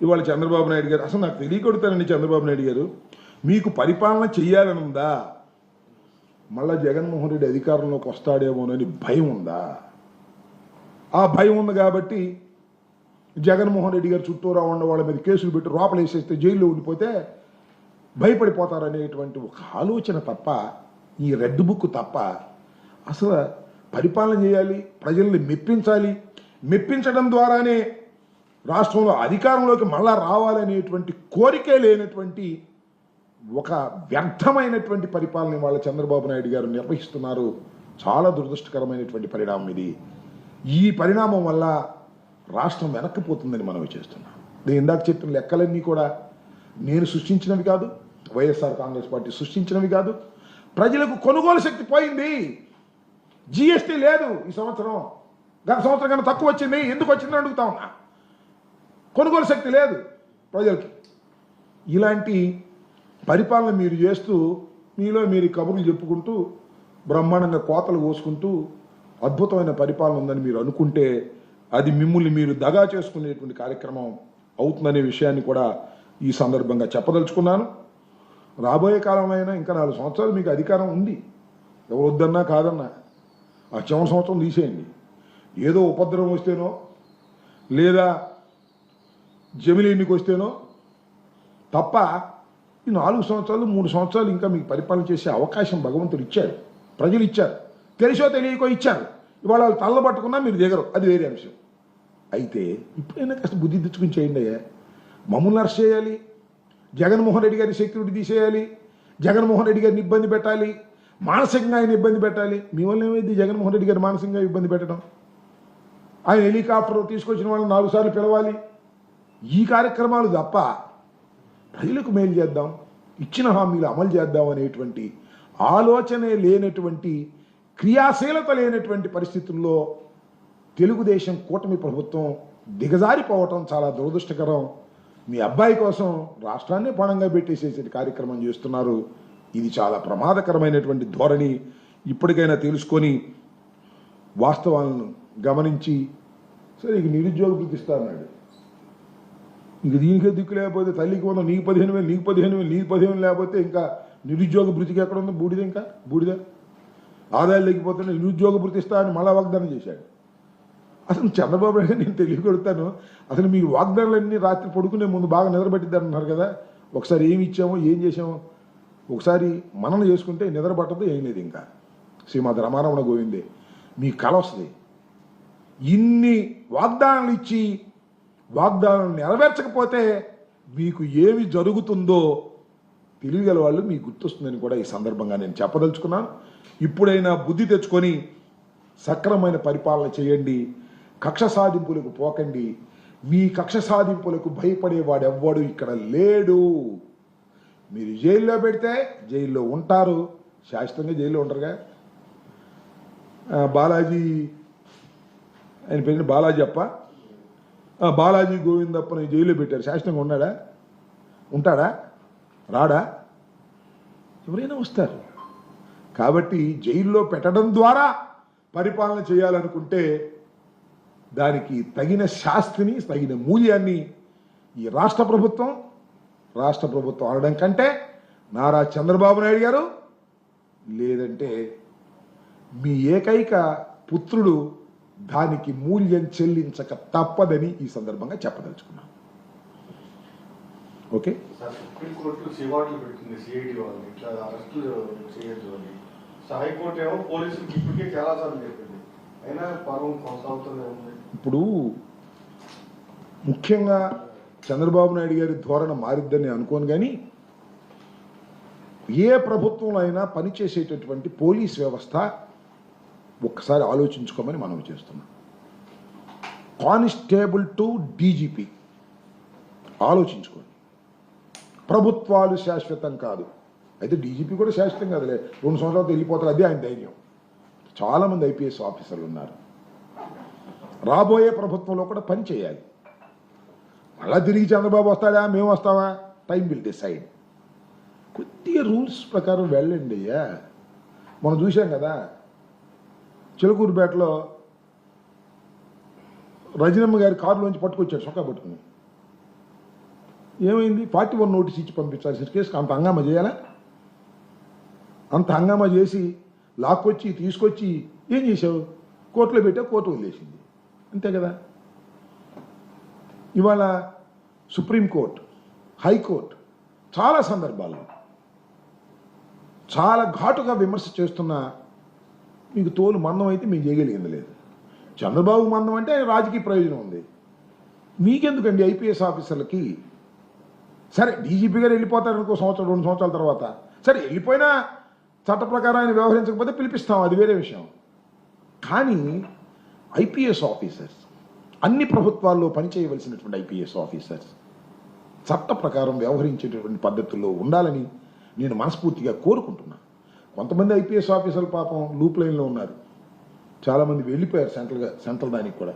ఇవాళ చంద్రబాబు నాయుడు గారు అసలు నాకు తెలియకొడతానండి. చంద్రబాబు నాయుడు గారు మీకు పరిపాలన చెయ్యాలని ఉందా? మళ్ళా జగన్మోహన్ రెడ్డి అధికారంలోకి వస్తాడేమోనని భయం ఉందా? ఆ భయం ఉంది కాబట్టి జగన్మోహన్ రెడ్డి గారు చుట్టూరా ఉన్న వాళ్ళ మీద కేసులు పెట్టి లోపల వేసేస్తే జైల్లో ఉండిపోతే భయపడిపోతారనేటువంటి ఒక ఆలోచన తప్ప, ఈ రెడ్ బుక్ తప్ప అసలు పరిపాలన చేయాలి, ప్రజల్ని మెప్పించాలి, మెప్పించడం ద్వారానే రాష్ట్రంలో అధికారంలోకి మళ్ళా రావాలనేటువంటి కోరికే లేనటువంటి ఒక వ్యర్థమైనటువంటి పరిపాలన వాళ్ళ చంద్రబాబు నాయుడు గారు నిర్వహిస్తున్నారు. చాలా దురదృష్టకరమైనటువంటి పరిణామం ఇది. ఈ పరిణామం వల్ల రాష్ట్రం వెనక్కిపోతుందని మనం చేస్తున్నాం. నేను ఇందాక చెప్పిన లెక్కలన్నీ కూడా నేను సృష్టించినవి కాదు, వైఎస్ఆర్ కాంగ్రెస్ పార్టీ సృష్టించినవి కాదు. ప్రజలకు కొనుగోలు శక్తి పోయింది. జిఎస్టీ లేదు ఈ సంవత్సరం, గత సంవత్సరం కన్నా తక్కువ వచ్చింది. ఎందుకు వచ్చిందని అడుగుతా ఉన్నా. కొనుగోలు శక్తి లేదు ప్రజలకి. ఇలాంటి పరిపాలన మీరు చేస్తూ మీలో మీరు కబుర్లు చెప్పుకుంటూ బ్రహ్మాండంగా కోతలు కోసుకుంటూ అద్భుతమైన పరిపాలన ఉందని మీరు అనుకుంటే అది మిమ్మల్ని మీరు దగా చేసుకునేటువంటి కార్యక్రమం అవుతుందనే విషయాన్ని కూడా ఈ సందర్భంగా చెప్పదలుచుకున్నాను. రాబోయే కాలంలో అయినా ఇంకా 4 సంవత్సరాలు మీకు అధికారం ఉంది. ఎవరు వద్దన్నా కాదన్నా ఆ చివరి సంవత్సరం తీసేయండి. ఏదో ఉపద్రవం వస్తేనో లేదా జమిలి ఎన్నిక వస్తేనో తప్ప ఈ 4 సంవత్సరాలు 3 సంవత్సరాలు ఇంకా మీకు పరిపాలన చేసే అవకాశం భగవంతుడు ఇచ్చారు, ప్రజలు ఇచ్చారు, తెలిసో తెలియకో ఇచ్చారు. ఇవాళ వాళ్ళు తల్లబట్టుకున్నా మీరు దిగరు, అది వేరే అంశం. అయితే ఇప్పుడైనా కాస్త బుద్ధి తెచ్చుకుని చేయండి అయ్యా. మమ్మల్ని అరెస్ట్ చేయాలి, జగన్మోహన్ రెడ్డి గారి సెక్యూరిటీ తీసేయాలి, జగన్మోహన్ రెడ్డి గారిని ఇబ్బంది పెట్టాలి, మానసికంగా ఆయన ఇబ్బంది పెట్టాలి. మీ వల్ల ఏమైంది జగన్మోహన్ రెడ్డి గారు మానసికంగా ఇబ్బంది పెట్టడం? ఆయన హెలికాప్టర్ తీసుకొచ్చిన వాళ్ళని 4 సార్లు పిలవాలి. ఈ కార్యక్రమాలు తప్ప ప్రజలకు మేలు చేద్దాం, ఇచ్చిన హామీలు అమలు చేద్దాం అనేటువంటి ఆలోచనే లేనటువంటి, క్రియాశీలత లేనటువంటి పరిస్థితుల్లో తెలుగుదేశం కూటమి ప్రభుత్వం దిగజారిపోవటం చాలా దురదృష్టకరం. మీ అబ్బాయి కోసం రాష్ట్రాన్ని పణంగా పెట్టేసేసే కార్యక్రమం చేస్తున్నారు. ఇది చాలా ప్రమాదకరమైనటువంటి ధోరణి. ఇప్పటికైనా తెలుసుకొని వాస్తవాలను గమనించి సరే ఇక నిరుద్యోగ వృత్తి ఇస్తా అన్నాడు. ఇంక దీనికే దిక్కు లేకపోతే తల్లికి వంద నీకు 15,000, నీకు 15,000, నీకు 15,000 లేకపోతే ఇంకా నిరుద్యోగ వృత్తికి ఎక్కడ ఉంది? బూడిద. ఇంకా బూడిద. ఆదాయాలు లేకపోతే నిరుద్యోగ వృత్తి ఇస్తా అని మళ్ళా వాగ్దానం చేశాడు. అసలు చంద్రబాబు నాయుడు నేను తెలియకొడతాను, అసలు మీరు వాగ్దానాలన్నీ రాత్రి పడుకునే ముందు బాగా నిద్రపట్టిద్దారు అన్నారు కదా. ఒకసారి ఏమి ఇచ్చామో ఏం చేసామో ఒకసారి మననం చేసుకుంటే నిద్ర పట్టదు, ఏం లేదు. ఇంకా శ్రీమద్ రమారమణ గోవిందే మీ కల వస్తుంది. ఇన్ని వాగ్దానాలు ఇచ్చి వాగ్దానాలు నెరవేర్చకపోతే మీకు ఏమి జరుగుతుందో తెలియగల వాళ్ళు మీకు గుర్తొస్తుందని కూడా ఈ సందర్భంగా నేను చెప్పదలుచుకున్నాను. ఇప్పుడైనా బుద్ధి తెచ్చుకొని సక్రమమైన పరిపాలన చేయండి, కక్ష సాధింపులకు పోకండి. మీ కక్ష సాధింపులకు భయపడేవాడెవ్వడు ఇక్కడ లేడు. మీరు జైల్లో పెడితే జైల్లో ఉంటారు, శాశ్వతంగా జైల్లో ఉంటారుగా. బాలాజీ, ఆయన పేరు బాలాజీ అప్ప, బాలాజీ గోవిందప్పని జైల్లో పెట్టారు, శాశ్వతంగా ఉన్నాడా? ఉంటాడా? రాడా? ఎవరైనా వస్తారు. కాబట్టి జైల్లో పెట్టడం ద్వారా పరిపాలన చేయాలనుకుంటే దానికి తగిన శాస్త్రిని, తగిన మూల్యాన్ని ఈ రాష్ట్ర ప్రభుత్వం అనడం కంటే నారా చంద్రబాబు నాయుడు గారు లేదంటే మీ ఏకైక పుత్రుడు దానికి మూల్యం చెల్లించక తప్పదని ఈ సందర్భంగా చెప్పదలుచుకున్నాం. ఓకే. సుప్రీంకోర్టు సివాట్లు పెడుతుంది సిఐడి వాళ్ళని, ఇట్లా అరెస్టులు చేయొద్దు అని. హైకోర్టు ఏమో పోలీసులకి ఇప్పటికే చాలా సార్లు చెప్పింది, అయినా పర్వం కొనసాగుతూనే ఉంది. ఇప్పుడు ముఖ్యంగా చంద్రబాబు నాయుడు గారి ధోరణ మారిద్దని అనుకోను, కానీ ఏ ప్రభుత్వంలో అయినా పనిచేసేటటువంటి పోలీస్ వ్యవస్థ ఒక్కసారి ఆలోచించుకోమని మనం చేస్తున్నాం. కానిస్టేబుల్ టు డీజీపీ ఆలోచించుకోండి. ప్రభుత్వాలు శాశ్వతం కాదు, అయితే డీజీపీ కూడా శాశ్వతం కాదులే, 2 సంవత్సరాలతో వెళ్ళిపోతారు, అదే ఆయన ధైర్యం. చాలామంది ఐపీఎస్ ఆఫీసర్లు ఉన్నారు. రాబోయే ప్రభుత్వంలో కూడా పని చేయాలి. మళ్ళా తిరిగి చంద్రబాబు వస్తాడా, మేము వస్తావా, టైం విల్ డిసైడ్. కొద్దిగా రూల్స్ ప్రకారం వెళ్ళండి అయ్యా. మనం చూసాం కదా చిలకూరుపేటలో రజనమ్మ గారి కారులోంచి పట్టుకొచ్చాడు, చొక్కా పట్టుకుని. ఏమైంది 41 నోటీస్ ఇచ్చి పంపించాల్సిన కేసుకి అంత హంగామా చేయాలా? అంత హంగామా చేసి లాక్కొచ్చి తీసుకొచ్చి ఏం చేసావు? కోర్టులో పెట్టావు, కోర్టు వదిలేసింది, అంతే కదా. ఇవాళ సుప్రీంకోర్టు, హైకోర్టు చాలా సందర్భాల్లో చాలా ఘాటుగా విమర్శ చేస్తున్నా మీకు తోలు మందం అయితే మీకు చేయగలిగింది లేదు. చంద్రబాబు మందం అంటే రాజకీయ ప్రయోజనం ఉంది, మీకెందుకండి? ఐపీఎస్ ఆఫీసర్లకి సరే డీజీపీ గారు వెళ్ళిపోతారు అనుకో సంవత్సరం 2 సంవత్సరాల తర్వాత, సరే వెళ్ళిపోయినా చట్ట ప్రకారం ఆయన వ్యవహరించకపోతే పిలిపిస్తాం, అది వేరే విషయం. కానీ ఐపీఎస్ ఆఫీసర్స్, అన్ని ప్రభుత్వాల్లో పనిచేయవలసినటువంటి ఐపీఎస్ ఆఫీసర్స్ చట్ట ప్రకారం వ్యవహరించేటటువంటి పద్ధతుల్లో ఉండాలని నేను మనస్ఫూర్తిగా కోరుకుంటున్నా. కొంతమంది ఐపీఎస్ ఆఫీసర్లు పాపం లూప్ లైన్లో ఉన్నారు, చాలామంది వెళ్ళిపోయారు సెంట్రల్ దానికి కూడా.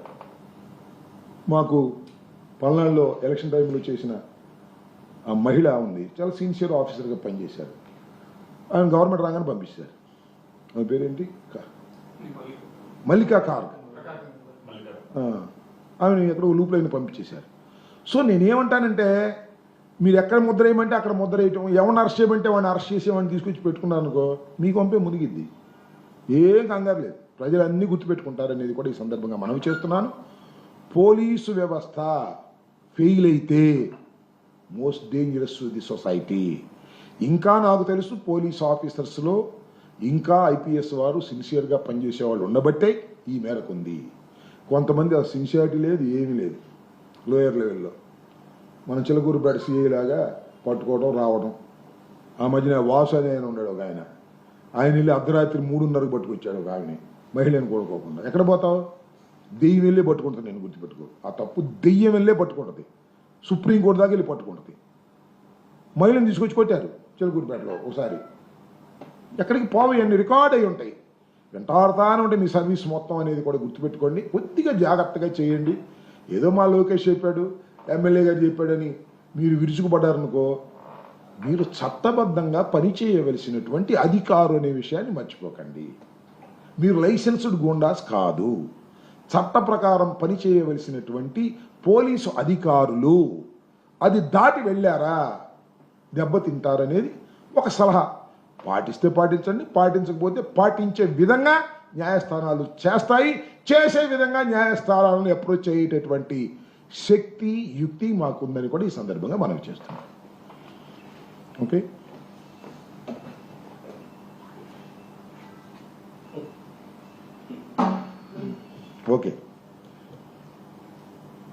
మాకు పల్నాడులో ఎలక్షన్ టైంలో చేసిన ఆ మహిళ ఉంది, చాలా సిన్సియర్ ఆఫీసర్గా పనిచేశారు. ఆయన గవర్నమెంట్ రాగానే పంపించారు. ఆమె పేరేంటి? మల్లికా కార్గ్. ఆమెను ఎక్కడో లూప్ లైన్ పంపించేశారు. సో నేనేమంటానంటే, మీరు ఎక్కడ ముద్ర వేయమంటే అక్కడ ముద్ర వేయటం, ఎవరిని అరెస్ట్ చేయమంటే వాడిని అరెస్ట్ చేసి వాడిని తీసుకొచ్చి పెట్టుకున్నారు అనుకో, మీకు పంపే మునిగిద్ది, ఏం కంగారు లేదు. ప్రజలు అన్నీ గుర్తుపెట్టుకుంటారనేది కూడా ఈ సందర్భంగా మనవి చేస్తున్నాను. పోలీసు వ్యవస్థ ఫెయిల్ అయితే most dangerous to the society. ఇంకా నాకు తెలుసు పోలీస్ ఆఫీసర్స్లో ఇంకా ఐపీఎస్ వారు సిన్సియర్గా పనిచేసే వాళ్ళు ఉండబట్టే ఈ మేరకు ఉంది. కొంతమంది ఆ సిన్సియారిటీ లేదు, ఏమీ లేదు. లోయర్ లెవెల్లో మన చిలకూరుపేట సిఐ లాగా పట్టుకోవడం రావడం. ఆ మధ్యన వాసు అనే ఆయన ఉన్నాడు ఒక ఆయన వెళ్ళి అర్ధరాత్రి 3:30కు పట్టుకొచ్చాడు ఒక ఆమెని, మహిళని కోరుకోకుండా. ఎక్కడ పోతావు? దెయ్యం వెళ్ళే పట్టుకుంటుంది, నేను గుర్తుపెట్టుకో. ఆ తప్పు దెయ్యం వెళ్ళే పట్టుకుంటుంది, సుప్రీంకోర్టు దాకా వెళ్ళి పట్టుకుంటుంది. మహిళను తీసుకొచ్చి కొట్టారు చిలకూరుపేటలో ఒకసారి. ఎక్కడికి పోయి అన్ని రికార్డ్ అయి ఉంటాయి, వెంటాడుతానే ఉంటాయి మీ సర్వీస్ మొత్తం అనేది కూడా గుర్తుపెట్టుకోండి. కొద్దిగా జాగ్రత్తగా చేయండి. ఏదో మా లోకేష్ చెప్పాడు, ఎమ్మెల్యే గారు చెప్పాడని మీరు విరుచుకుపడ్డారనుకో, మీరు చట్టబద్ధంగా పనిచేయవలసినటువంటి అధికారు అనే విషయాన్ని మర్చిపోకండి. మీరు లైసెన్స్డ్ గూండాస్ కాదు, చట్ట ప్రకారం పనిచేయవలసినటువంటి పోలీసు అధికారులు. అది దాటి వెళ్ళారా దెబ్బతింటారనేది ఒక సలహా. పాటిస్తే పాటించండి, పాటించకపోతే పాటించే విధంగా న్యాయస్థానాలు చేస్తాయి. చేసే విధంగా న్యాయస్థానాలను అప్రోచ్ అయ్యేటటువంటి శక్తి, యుక్తి మాకుందని కూడా ఈ సందర్భంగా మనం చేస్తున్నాం. Okay, okay.